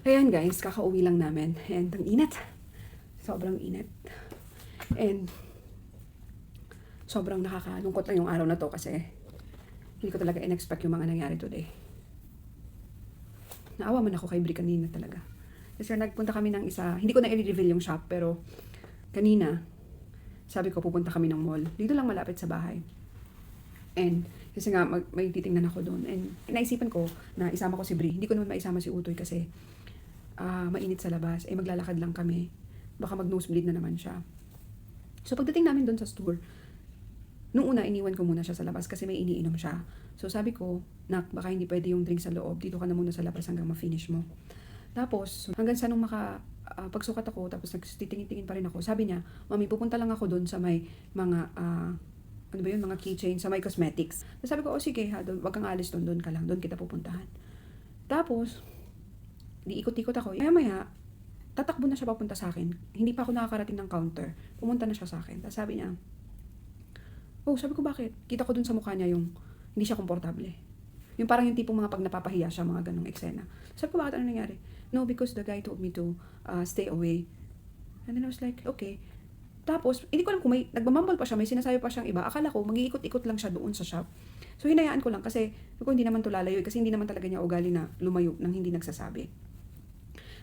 Ayan guys, kakauwi lang namin. And ang init. Sobrang init. And sobrang nakakalungkot lang yung araw na to kasi hindi ko talaga in-expect yung mga nangyari today. Naawa man ako kay Bri kanina talaga. Kasi nagpunta kami ng isa, hindi ko na i-reveal yung shop, pero kanina, sabi ko pupunta kami ng mall. Dito lang malapit sa bahay. And kasi nga may titingnan ako doon. And naisipan ko na isama ko si Bri. Hindi ko naman maisama si Utoy kasi mainit sa labas. Maglalakad lang kami. Baka mag-nosebleed na naman siya. So pagdating namin doon sa store, nung una iniwan ko muna siya sa labas kasi may iniinom siya. So sabi ko, nak, baka hindi pwede yung drink sa loob. Dito ka na muna sa labas hanggang ma-finish mo. Tapos, hanggang sa nung pagsukat ako, tapos nagtitingin-tingin pa rin ako, sabi niya, mami, pupunta lang ako doon sa may mga, ano ba yun, mga keychain, sa may cosmetics. So sabi ko, sige ha, wag kang alis doon ka lang, doon kita pupuntahan. Tapos, di ikot-ikot ako. Maya-maya, tatakbo na siya papunta sa akin. Hindi pa ako nakakarating ng counter. Pumunta na siya sa akin. Tapos sabi niya, oh, sabi ko bakit? Kita ko dun sa mukha niya yung hindi siya komportable. Yung parang yung tipong mga pag napapahiya siya, mga ganong eksena. Sabi ko bakit ano nangyari? No, because the guy told me to stay away. And then I was like, okay. Tapos, hindi ko alam kung may, nagmamumble pa siya, may sinasabi pa siyang iba. Akala ko, mag-iikot-ikot lang siya doon sa shop. So, hinayaan ko lang kasi, ako hindi naman to lalayo, kasi hindi naman talaga niya ugali na lumayo nang hindi nagsasabi.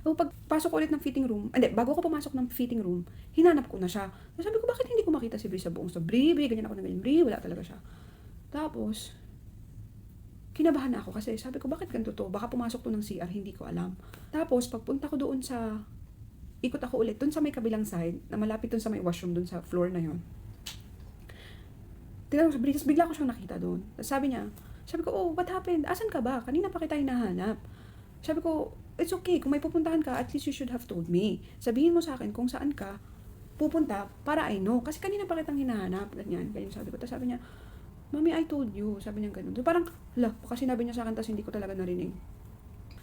So, pagpasok ulit ng fitting room, bago ako pumasok ng fitting room, hinanap ko na siya. So, sabi ko, bakit hindi ko makita si Bri sa buong Bri, ganyan ako na ganyan, Bri, wala talaga siya. Tapos, kinabahan na ako kasi sabi ko, bakit ganito to? Baka pumasok to ng CR, hindi ko alam. Tapos, pagpunta ko doon ikot ako ulit, doon sa may kabilang side, na malapit doon sa may washroom, doon sa floor na yon. Tinanong sa Bri, tapos bigla ko siyang nakita doon. Tapos sabi ko, oh, what happened? Asan ka ba? Kanina pa kita hinahanap. Sabi ko, it's okay, kung may pupuntahan ka, at least you should have told me. Sabihin mo sa akin kung saan ka pupunta para I know. Kasi kanina pa kitang hinahanap, ganyan sabi ko. Tapos sabi niya, Mami, I told you. Sabi niya ganun. So parang, baka sinabi niya sa akin, tapos hindi ko talaga narinig.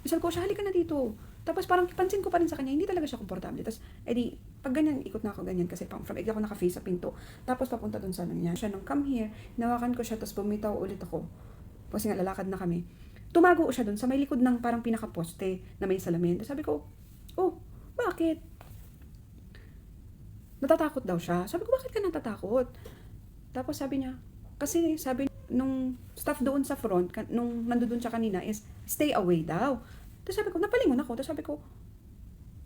Sabi ko, halika na dito. Tapos parang pansin ko pa rin sa kanya, hindi talaga siya komportable. Tapos, pag ganyan, ikot na ako ganyan kasi from ako naka-face sa pinto. Tapos papunta dun sa niya. Siya nung come here, hinawakan ko siya, tapos bumitaw ulit ako. Kasi nga lalakad na kami. Tumago siya dun sa may likod ng parang pinaka-poste na may salamin. Tapos sabi ko, oh, bakit? Natatakot daw siya. Sabi ko, bakit ka natatakot? Tapos sabi niya, kasi sabi nung staff doon sa front, nung nandoon siya kanina is, stay away daw. Tapos sabi ko, napalingon ako. Tapos sabi ko,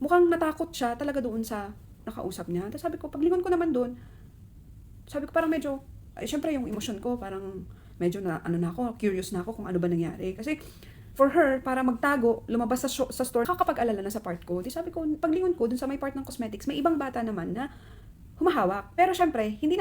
mukhang natakot siya talaga doon sa nakausap niya. Tapos sabi ko, paglingon ko naman doon, sabi ko parang medyo, syempre yung emosyon ko, parang medyo curious na ako kung ano ba nangyari. Kasi, for her, para magtago, lumabas sa store, kakapag-alala na sa part ko. Di sabi ko, paglingon ko, dun sa may part ng cosmetics, may ibang bata naman na humahawak. Pero syempre, hindi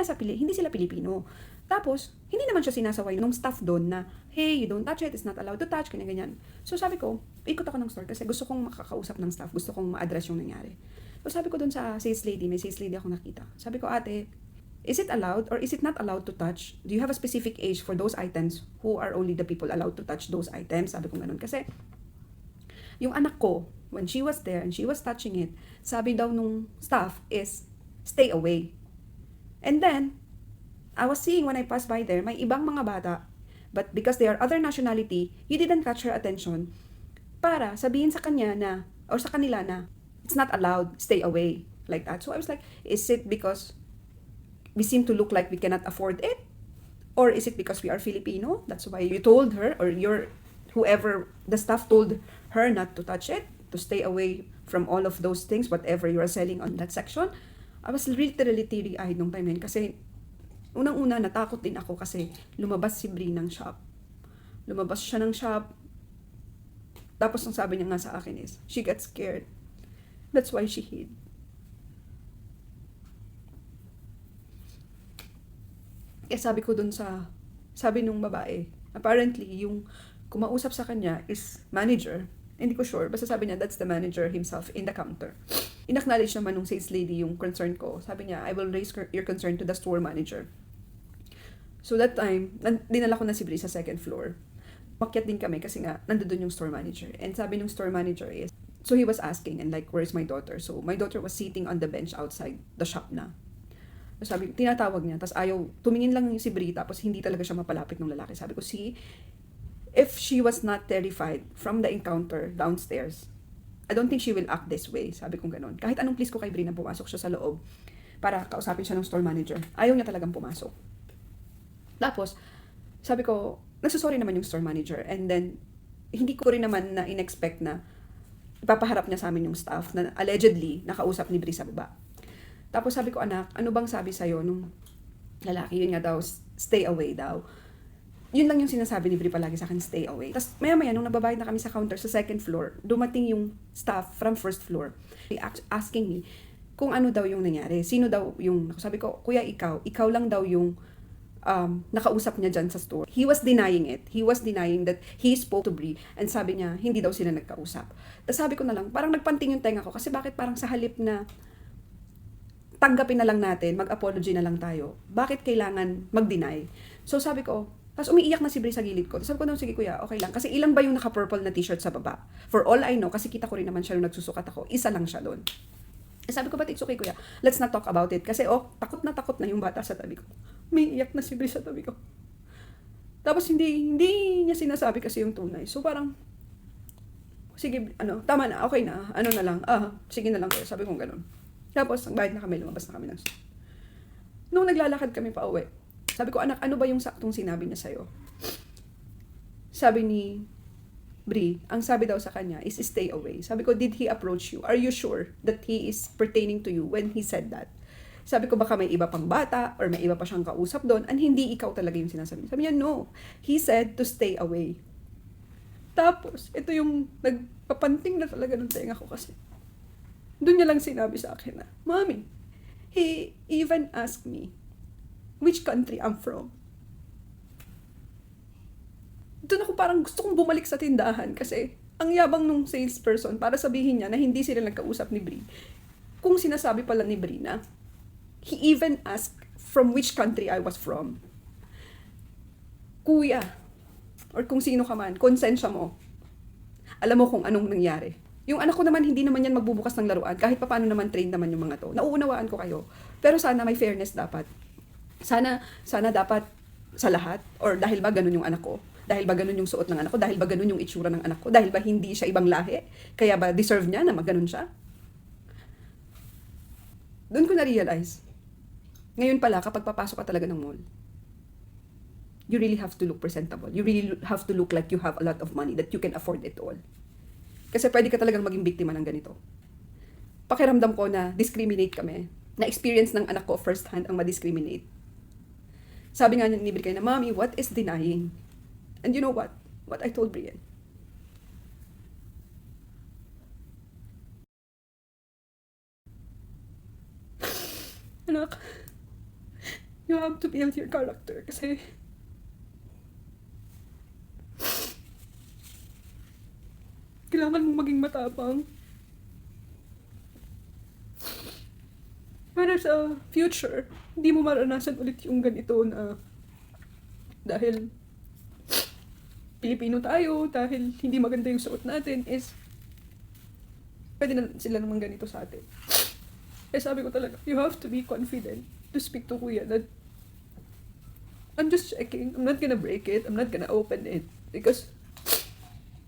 sila Pilipino. Tapos, hindi naman siya sinasaway nung staff doon na, hey, you don't touch it, it's not allowed to touch, ganyan. So sabi ko, ikot ako ng store kasi gusto kong makakausap ng staff, gusto kong ma-address yung nangyari. So sabi ko doon sa sales lady, may sales lady ako nakita. Sabi ko, ate, is it allowed or is it not allowed to touch? Do you have a specific age for those items who are only the people allowed to touch those items? Sabi ko ganun. Kasi yung anak ko, when she was there and she was touching it, sabi daw nung staff is, stay away. And then, I was seeing when I passed by there, may ibang mga bata, but because they are other nationality, you didn't catch her attention para sabihin sa kanya na, or sa kanila na, it's not allowed, stay away. Like that. So I was like, is it because we seem to look like we cannot afford it? Or is it because we are Filipino? That's why you told her, or whoever the staff told her not to touch it, to stay away from all of those things, whatever you are selling on that section. I was literally teary-eyed nung time na yun kasi unang-una natakot din ako kasi lumabas si Bri ng shop. Lumabas siya ng shop. Tapos ang sabi niya nga sa akin is, she got scared. That's why she hid. Kaya sabi nung babae, apparently yung kumausap sa kanya is manager. Hindi ko sure. Basta sabi niya, that's the manager himself in the counter. In-acknowledge naman nung sales lady yung concern ko. Sabi niya, I will raise your concern to the store manager. So that time, dinala ko na si Bri sa second floor. Makyat din kami kasi nga, nandoon yung store manager. And sabi nung store manager is, so he was asking and like, where's my daughter? So my daughter was sitting on the bench outside the shop na. So sabi, tinatawag niya, tapos tumingin lang si Bri, tapos hindi talaga siya mapalapit ng lalaki. Sabi ko, see, if she was not terrified from the encounter downstairs, I don't think she will act this way. Sabi kong ganun. Kahit anong please ko kay Bri na pumasok siya sa loob para kausapin siya ng store manager. Ayaw niya talagang pumasok. Tapos, sabi ko, nagsasorry naman yung store manager. And then, hindi ko rin naman na in-expect na ipapaharap niya sa amin yung staff na allegedly nakausap ni Bri sa baba. Tapos sabi ko, anak, ano bang sabi sa'yo nung lalaki? Yun nga daw, stay away daw. Yun lang yung sinasabi ni Bri palagi sa akin, stay away. Tapos maya-maya, nung nababayad na kami sa counter sa second floor, dumating yung staff from first floor. Asking me kung ano daw yung nangyari. Sino daw yung, sabi ko, kuya, ikaw lang daw yung nakausap niya dyan sa store. He was denying it. He was denying that he spoke to Bri. And sabi niya, hindi daw sila nagkausap. Tapos sabi ko na lang, parang nagpanting yung tenga ko. Kasi bakit parang sa halip na tanggapin na lang natin, mag-apology na lang tayo, bakit kailangan mag-deny? So sabi ko, tapos umiiyak na si Bri sa gilid ko. Tapos sabi ko, sige kuya, okay lang. Kasi ilan ba yung naka-purple na t-shirt sa baba? For all I know, kasi kita ko rin naman siya nung nagsusukat ako, isa lang siya doon. Sabi ko, but it's okay kuya, let's not talk about it. Kasi takot na yung bata sa tabi ko. May iyak na si Bri sa tabi ko. Tapos hindi niya sinasabi kasi yung tunay. So parang, sige, tama na, okay na, na lang, sige na lang kuya, sabi ko ganun. Tapos, bayad na kami, lumabas na kami ng... Nung naglalakad kami pa uwi, sabi ko, anak, ano ba yung saktong sinabi niya sa'yo? Sabi ni Bri, ang sabi daw sa kanya is stay away. Sabi ko, did he approach you? Are you sure that he is pertaining to you when he said that? Sabi ko, baka may iba pang bata or may iba pa siyang kausap doon and hindi ikaw talaga yung sinasabi. Sabi niya, no. He said to stay away. Tapos, ito yung nagpapanting na talaga ng tenga ko kasi doon niya lang sinabi sa akin na, Mommy, he even asked me which country I'm from. Doon ako parang gusto kong bumalik sa tindahan kasi ang yabang nung salesperson para sabihin niya na hindi sila nagkausap ni Bri. Kung sinasabi pala ni Bri na, he even asked from which country I was from. Kuya, or kung sino ka man, konsensya mo. Alam mo kung anong nangyari. Yung anak ko naman, hindi naman yan magbubukas ng laruan. Kahit pa paano naman train naman yung mga to. Nauunawaan ko kayo. Pero sana may fairness dapat. Sana dapat sa lahat. Or dahil ba ganun yung anak ko? Dahil ba ganun yung suot ng anak ko? Dahil ba ganun yung itsura ng anak ko? Dahil ba hindi siya ibang lahi? Kaya ba deserve niya na magganon siya? Doon ko na-realize. Ngayon pala, kapag papasok ka talaga ng mall, you really have to look presentable. You really have to look like you have a lot of money, that you can afford it all. Kasi pwede ka talagang maging biktima ng ganito. Pakiramdam ko na discriminate kami. Na-experience ng anak ko first hand ang ma-discriminate. Sabi nga ni Bri na, Mommy, what is denying? And you know what? What I told Brian. Anak, you have to build your character kasi kailangan mong maging matapang para sa future, hindi mo maranasan ulit yung ganito na dahil Pilipino tayo, dahil hindi maganda yung suot natin, is pwede na sila naman ganito sa atin. Eh sabi ko talaga, you have to be confident to speak to kuya that I'm just checking, I'm not gonna break it, I'm not gonna open it, because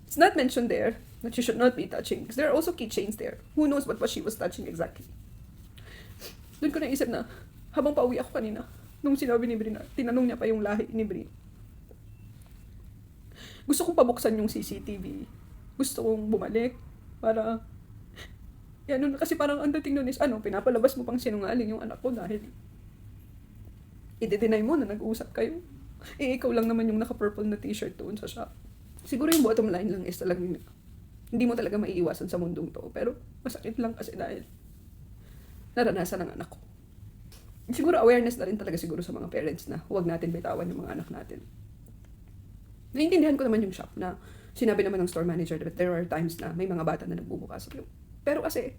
it's not mentioned there that she should not be touching. Because there are also keychains there. Who knows what she was touching exactly. Doon ko naisip na, habang pauwi ako kanina, nung sinabi ni Bri na, tinanong niya pa yung lahi ni Bri. Gusto kong pabuksan yung CCTV. Gusto kong bumalik para, kasi parang ang dating nun is, pinapalabas mo pang sinungaling yung anak ko dahil i-deny mo na nag-uusap kayo. Ikaw lang naman yung naka-purple na t-shirt doon sa shop. Siguro yung bottom line lang is talagang hindi mo talaga maiiwasan sa mundong to. Pero masakit lang kasi dahil naranasan ng anak ko. Siguro awareness na rin talaga siguro sa mga parents na huwag natin bitawan yung mga anak natin. Naiintindihan ko naman yung shop na sinabi naman ng store manager that there are times na may mga bata na nagbubukas. Pero kasi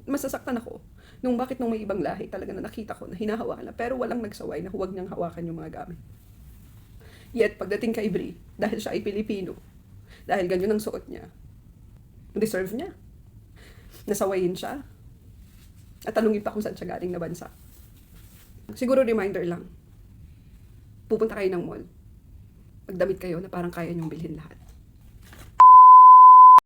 masasaktan ako nung may ibang lahi talaga na nakita ko na hinahawakan na pero walang nagsaway na huwag niyang hawakan yung mga gamit. Yet, pagdating kay Bri, dahil siya ay Pilipino, dahil ganyan ang suot niya, deserve niya. Nasawayin siya. At tanungin pa kung saan siya galing na bansa. Siguro reminder lang. Pupunta kayo ng mall. Magdamit kayo na parang kaya niyong bilhin lahat.